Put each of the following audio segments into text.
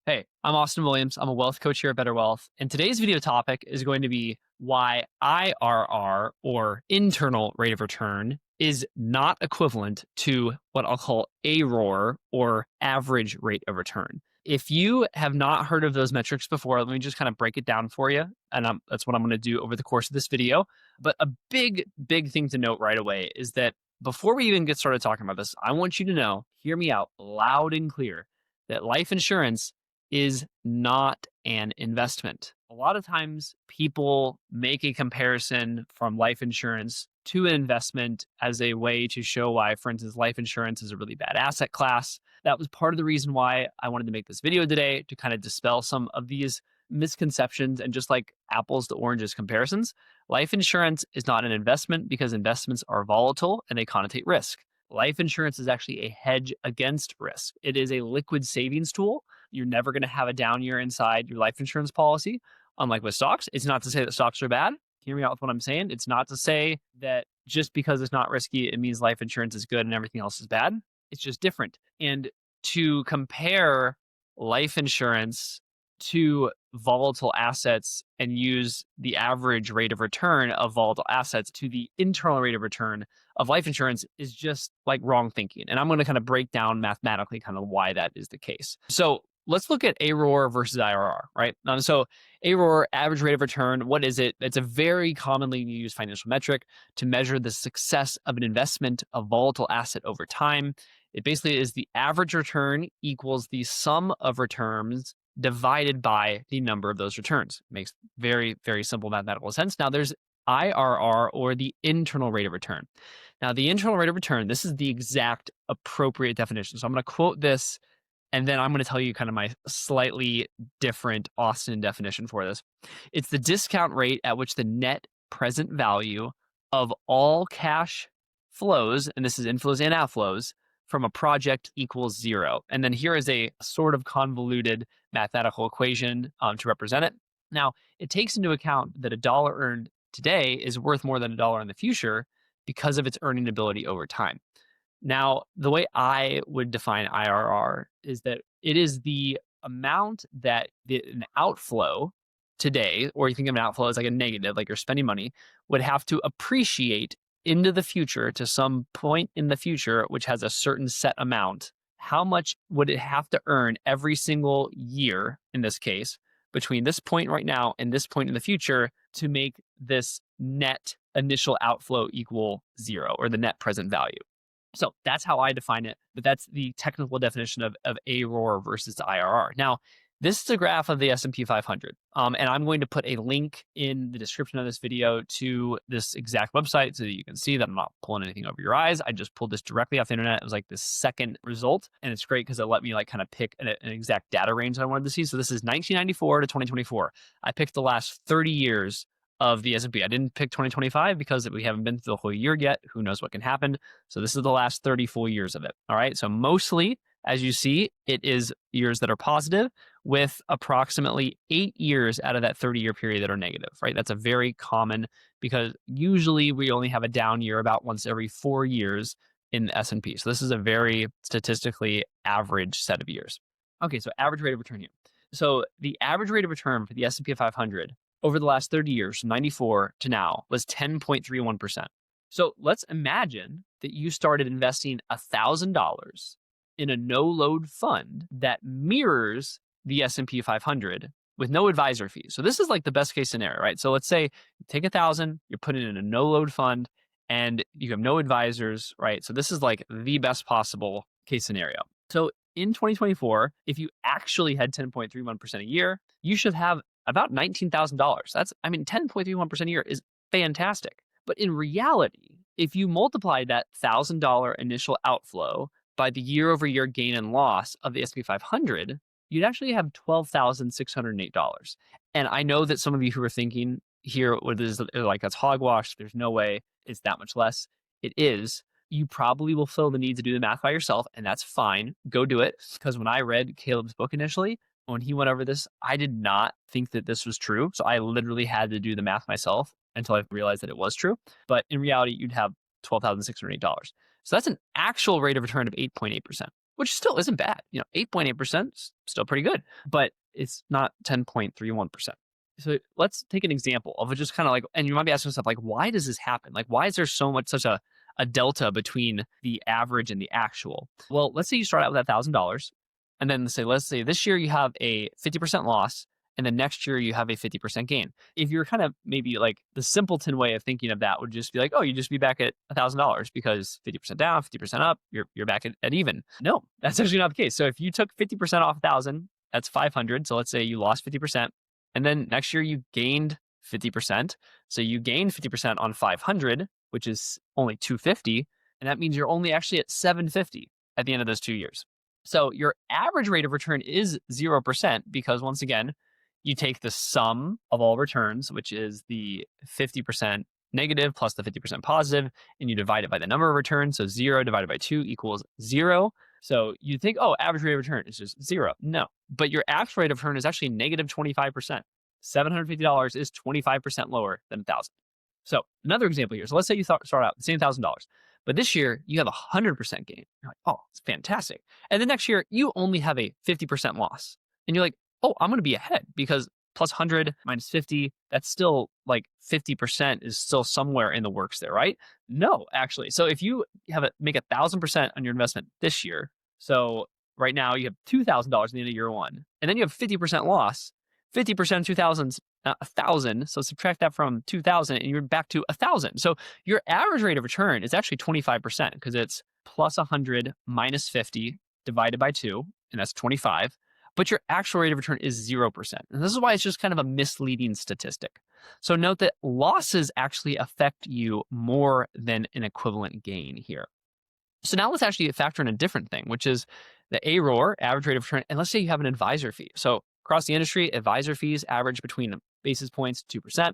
Hey, I'm Austin Williams. I'm a wealth coach here at Better Wealth. And today's video topic is going to be why IRR, or internal rate of return, is not equivalent to what I'll call AROR, or average rate of return. If you have not heard of those metrics before, let me just kind of break it down for you. And that's what I'm going to do over the course of this video. But a big thing to note right away is that before we even get started talking about this, I want you to know, hear me out loud and clear, that life insurance is not an investment. A lot of times people make a comparison from life insurance to an investment as a way to show why, for instance, life insurance is a really bad asset class. That was part of the reason why I wanted to make this video today, to kind of dispel some of these misconceptions and just like apples to oranges comparisons. Life insurance is not an investment because investments are volatile and they connotate risk. Life insurance is actually a hedge against risk. It is a liquid savings tool. You're never going to have a down year inside your life insurance policy. Unlike with stocks, it's not to say that stocks are bad. Hear me out with what I'm saying. It's not to say that just because it's not risky, it means life insurance is good and everything else is bad. It's just different. And to compare life insurance to volatile assets and use the average rate of return of volatile assets to the internal rate of return of life insurance is just like wrong thinking. And I'm going to kind of break down mathematically kind of why that is the case. So let's look at AROR versus IRR, right? So AROR, average rate of return, what is it? It's a very commonly used financial metric to measure the success of an investment, a volatile asset over time. It basically is the average return equals the sum of returns divided by the number of those returns. It makes very simple mathematical sense. Now there's IRR, or the internal rate of return. Now the internal rate of return, this is the exact appropriate definition. So I'm going to quote this, and then I'm going to tell you kind of my slightly different Austin definition for this. It's the discount rate at which the net present value of all cash flows, and this is inflows and outflows, from a project equals zero. And then here is a sort of convoluted mathematical equation to represent it. Now, it takes into account that a dollar earned today is worth more than a dollar in the future because of its earning ability over time. Now, the way I would define IRR is that it is the amount that an outflow today, or you think of an outflow as like a negative, like you're spending money, would have to appreciate into the future to some point in the future, which has a certain set amount. How much would it have to earn every single year, in this case, between this point right now and this point in the future to make this net initial outflow equal zero, or the net present value? So that's how I define it, but that's the technical definition of AROR versus IRR. Now, this is a graph of the S&P 500, and I'm going to put a link in the description of this video to this exact website so that you can see that I'm not pulling anything over your eyes. I just pulled this directly off the internet. It was like the second result, and it's great because it let me like kind of pick an exact data range that I wanted to see. So this is 1994 to 2024. I picked the last 30 years of the S&P. I didn't pick 2025 because we haven't been through the whole year yet. Who knows what can happen? So this is the last 30 full years of it. All right. So mostly, as you see, it is years that are positive, with approximately 8 years out of that 30-year period that are negative, right? That's a very common, because usually we only have a down year about once every 4 years in the S&P. So this is a very statistically average set of years. Okay, so average rate of return here. So the average rate of return for the S&P 500 over the last 30 years, from 94 to now, was 10.31%. So let's imagine that you started investing $1,000 in a no-load fund that mirrors the S&P 500 with no advisor fees. So this is like the best case scenario, right? So let's say you take 1,000, you're putting it in a no-load fund, and you have no advisors, right? So this is like the best possible case scenario. So in 2024, if you actually had 10.31% a year, you should have about $19,000. That's, 10.31% a year is fantastic. But in reality, if you multiply that $1,000 initial outflow by the year-over-year gain and loss of the S&P 500, you'd actually have $12,608. And I know that some of you who are thinking here, what is like, that's hogwash. There's no way it's that much less. It is. You probably will feel the need to do the math by yourself, and that's fine. Go do it. Because when I read Caleb's book initially, when he went over this, I did not think that this was true. So I literally had to do the math myself until I realized that it was true. But in reality, you'd have $12,608. So that's an actual rate of return of 8.8%. which still isn't bad. 8.8% is still pretty good, but it's not 10.31%. So let's take an example of it, just kind of like, and you might be asking yourself, like, why does this happen? Like, why is there such a delta between the average and the actual? Well, let's say you start out with $1,000, and then let's say this year you have a 50% loss, and then next year you have a 50% gain. If you're kind of maybe like the simpleton way of thinking of that would just be like, oh, you just be back at $1,000 because 50% down, 50% up, you're back at even. No, that's actually not the case. So if you took 50% off 1,000, that's 500. So let's say you lost 50%, and then next year you gained 50%. So you gained 50% on 500, which is only 250, and that means you're only actually at 750 at the end of those 2 years. So your average rate of return is 0% because, once again, you take the sum of all returns, which is the 50% negative plus the 50% positive, and you divide it by the number of returns. So 0 divided by 2 equals 0. So you think, oh, average rate of return is just 0. No, but your actual rate of return is actually negative 25%. $750 is 25% lower than 1,000. So another example here. So let's say you start out the same $1,000, but this year you have 100% gain. You're like, oh, it's fantastic. And the next year you only have a 50% loss. And you're like, oh, I'm going to be ahead because plus 100 minus 50, that's still like 50% is still somewhere in the works there, right? No, actually. So if you make 1,000% on your investment this year, so right now you have $2,000 at the end of year one, and then you have 50% loss. 50% of 2,000 is 1,000. So subtract that from 2,000 and you're back to 1,000. So your average rate of return is actually 25% because it's plus 100 minus 50 divided by 2, and that's 25. But your actual rate of return is 0%. And this is why it's just kind of a misleading statistic. So note that losses actually affect you more than an equivalent gain here. So now let's actually factor in a different thing, which is the AROR, average rate of return. And let's say you have an advisor fee. So across the industry, advisor fees average between basis points 2%.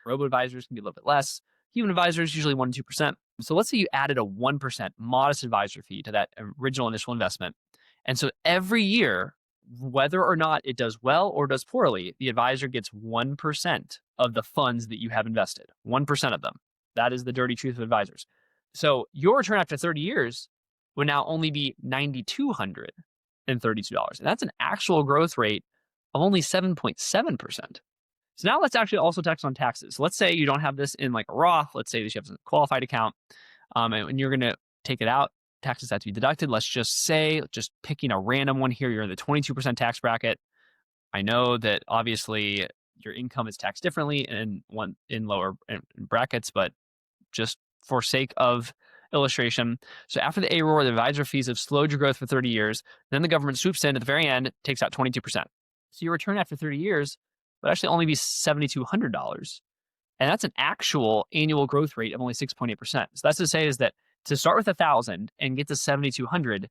Robo-advisors can be a little bit less. Human advisors usually 1% to 2%. So let's say you added a 1% modest advisor fee to that original initial investment. And so every year, whether or not it does well or does poorly, the advisor gets 1% of the funds that you have invested. 1% of them. That is the dirty truth of advisors. So your return after 30 years would now only be $9,232. And that's an actual growth rate of only 7.7%. So now let's actually also tax on taxes. Let's say you don't have this in like a Roth. Let's say that you have a qualified account, and you're going to take it out. Taxes have to be deducted. Let's just say, just picking a random one here, you're in the 22% tax bracket. I know that obviously your income is taxed differently in lower brackets, but just for sake of illustration. So after the AROR, the advisor fees have slowed your growth for 30 years. Then the government swoops in at the very end, takes out 22%. So your return after 30 years would actually only be $7,200. And that's an actual annual growth rate of only 6.8%. So that's to say is that to start with 1,000 and get to 7,200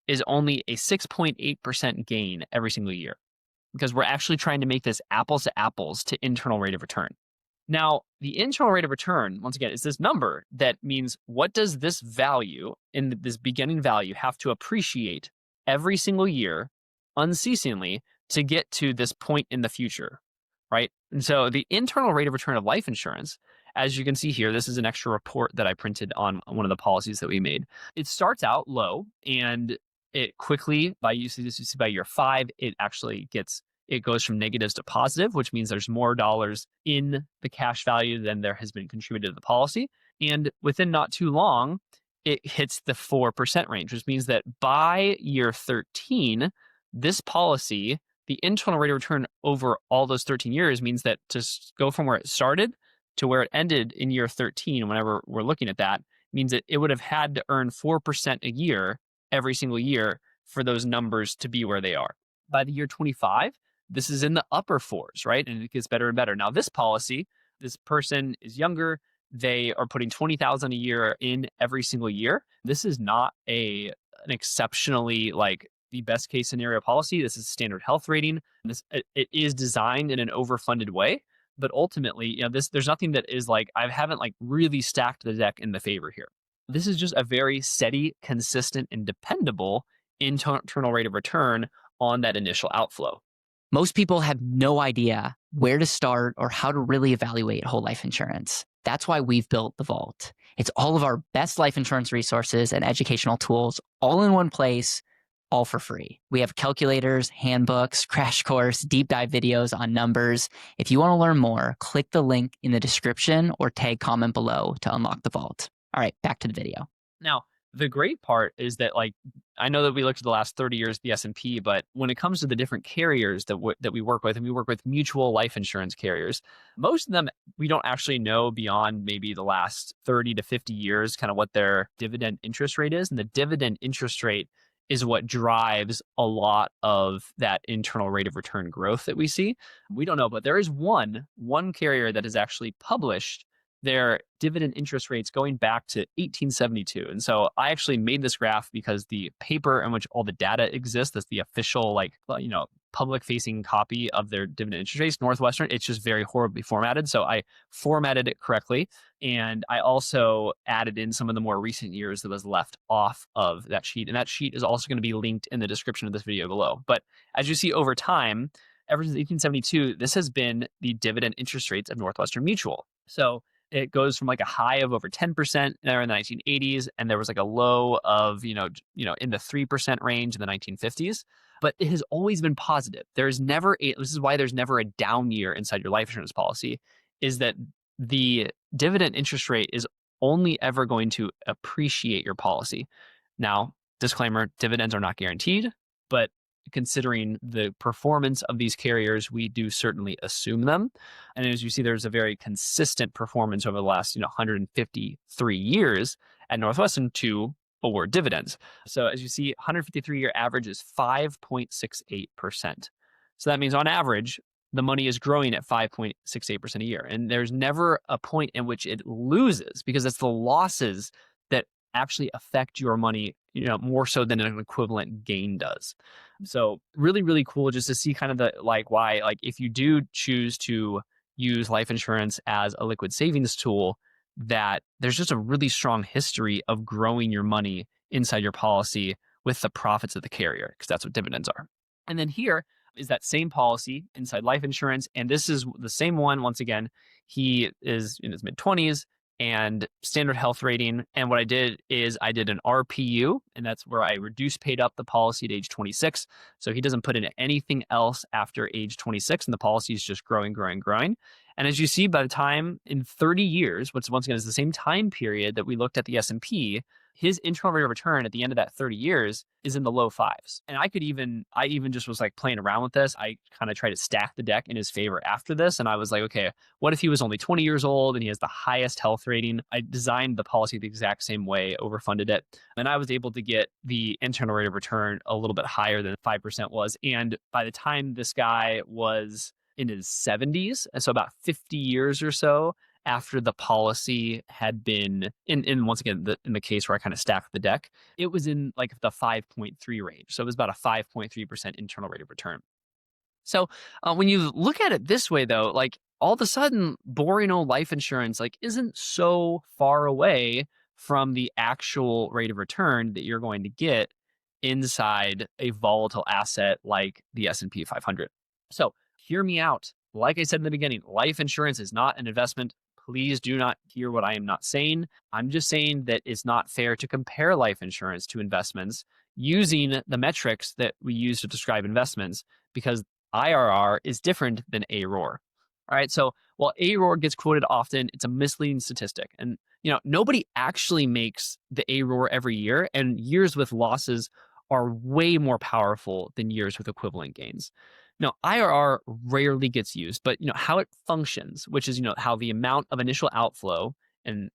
is only a 6.8% gain every single year, because we're actually trying to make this apples to apples to internal rate of return. Now, the internal rate of return, once again, is this number that means what does this value in this beginning value have to appreciate every single year unceasingly to get to this point in the future, right? And so the internal rate of return of life insurance, as you can see here, this is an extra report that I printed on one of the policies that we made. It starts out low, and it quickly, by year 5, it goes from negatives to positive, which means there's more dollars in the cash value than there has been contributed to the policy. And within not too long, it hits the 4% range, which means that by year 13, this policy, the internal rate of return over all those 13 years means that to go from where it started to where it ended in year 13, whenever we're looking at that, means that it would have had to earn 4% a year every single year for those numbers to be where they are. By the year 25, this is in the upper 4s, right? And it gets better and better. Now, this policy, this person is younger. They are putting $20,000 a year in every single year. This is not an exceptionally like the best case scenario policy. This is standard health rating. It is designed in an overfunded way. But ultimately, there's nothing that is like, I haven't like really stacked the deck in the favor here. This is just a very steady, consistent, and dependable internal rate of return on that initial outflow. Most people have no idea where to start or how to really evaluate whole life insurance. That's why we've built The Vault. It's all of our best life insurance resources and educational tools all in one place, all for free. We have calculators, handbooks, crash course, deep dive videos on numbers. If you want to learn more, click the link in the description or tag comment below to unlock the vault. All right, back to the video. Now, the great part is that, like, I know that we looked at the last 30 years of the S&P, but when it comes to the different carriers that we work with, and we work with mutual life insurance carriers, most of them we don't actually know beyond maybe the last 30 to 50 years kind of what their dividend interest rate is. And the dividend interest rate is what drives a lot of that internal rate of return growth that we see. We don't know, but there is one carrier that has actually published their dividend interest rates going back to 1872. And so I actually made this graph because the paper in which all the data exists, that's the official, like, public facing copy of their dividend interest rates, Northwestern, it's just very horribly formatted. So I formatted it correctly. And I also added in some of the more recent years that was left off of that sheet. And that sheet is also going to be linked in the description of this video below. But as you see over time, ever since 1872, this has been the dividend interest rates of Northwestern Mutual. So it goes from like a high of over 10% there in the 1980s, and there was like a low of, in the 3% range in the 1950s. But it has always been positive. This is why there's never a down year inside your life insurance policy, is that the dividend interest rate is only ever going to appreciate your policy. Now, disclaimer, dividends are not guaranteed, but considering the performance of these carriers, we do certainly assume them. And as you see, there's a very consistent performance over the last 153 years at Northwestern to award dividends. So as you see, 153-year average is 5.68%. So that means on average, the money is growing at 5.68% a year. And there's never a point in which it loses, because it's the losses that actually affect your money, more so than an equivalent gain does. So really, really cool just to see kind of why, if you do choose to use life insurance as a liquid savings tool, that there's just a really strong history of growing your money inside your policy with the profits of the carrier, because that's what dividends are. And then here is that same policy inside life insurance. And this is the same one. Once again, he is in his mid-20s and standard health rating. And what I did is I did an RPU, and that's where I reduced paid up the policy at age 26. So he doesn't put in anything else after age 26, and the policy is just growing, growing, growing. And as you see, by the time in 30 years, which once again is the same time period that we looked at the S&P, his internal rate of return at the end of that 30 years is in the low fives. And I even just was like playing around with this. I kind of tried to stack the deck in his favor after this. And I was like, okay, what if he was only 20 years old and he has the highest health rating? I designed the policy the exact same way, overfunded it. And I was able to get the internal rate of return a little bit higher than 5% was. And by the time this guy was in his 70s, so about 50 years or so after the policy had been in once again, in the case where I kind of stacked the deck, it was in like the 5.3 range. So it was about a 5.3% internal rate of return. So when you look at it this way, though, like all of a sudden, boring old life insurance isn't so far away from the actual rate of return that you're going to get inside a volatile asset like the S&P 500. So hear me out. Like I said in the beginning, life insurance is not an investment. Please do not hear what I am not saying. I'm just saying that it's not fair to compare life insurance to investments using the metrics that we use to describe investments, because IRR is different than AROR. All right. So while AROR gets quoted often, it's a misleading statistic. And, nobody actually makes the AROR every year, and years with losses are way more powerful than years with equivalent gains. Now, IRR rarely gets used, but how it functions, which is how the amount of initial outflow and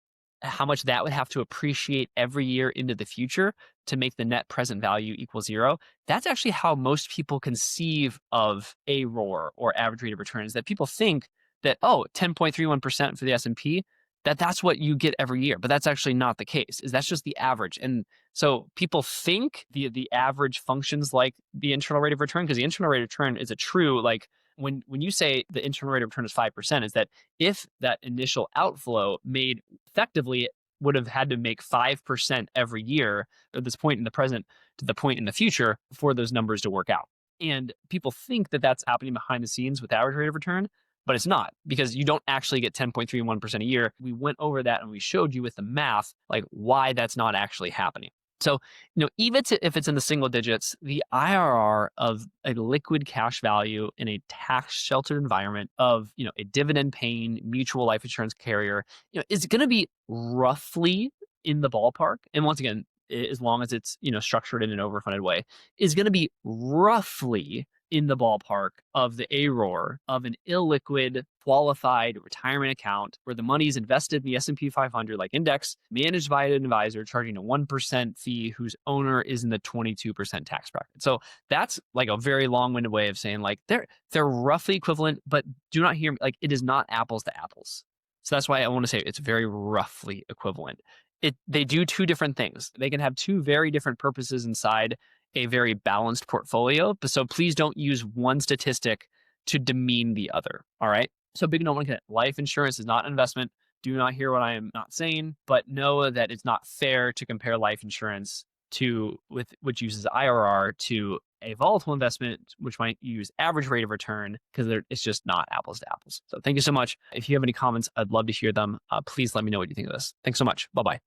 how much that would have to appreciate every year into the future to make the net present value equal zero. That's actually how most people conceive of AROR, or average rate of return, is that people think that 10.31% for the S&P, that's what you get every year. But that's actually not the case. That's just the average. And so people think the average functions like the internal rate of return, because the internal rate of return is a true, when you say the internal rate of return is 5%, is that if that initial outflow made effectively, it would have had to make 5% every year at this point in the present to the point in the future for those numbers to work out. And people think that that's happening behind the scenes with average rate of return, but it's not, because you don't actually get 10.31% a year. We went over that and we showed you with the math, why that's not actually happening. So, even if it's in the single digits, the IRR of a liquid cash value in a tax sheltered environment of, a dividend paying mutual life insurance carrier, is going to be roughly in the ballpark. And once again, as long as it's, structured in an overfunded way, is going to be roughly in the ballpark of the AROR of an illiquid qualified retirement account where the money is invested in the S&P 500 like index, managed by an advisor charging a 1% fee whose owner is in the 22% tax bracket. So that's like a very long-winded way of saying like they're roughly equivalent, but do not hear me, like it is not apples to apples. So that's why I want to say it's very roughly equivalent. They do two different things. They can have two very different purposes inside a very balanced portfolio. So please don't use one statistic to demean the other. All right. So big note, life insurance is not an investment. Do not hear what I am not saying, but know that it's not fair to compare life insurance which uses IRR to a volatile investment, which might use average rate of return, because it's just not apples to apples. So thank you so much. If you have any comments, I'd love to hear them. Please let me know what you think of this. Thanks so much. Bye-bye.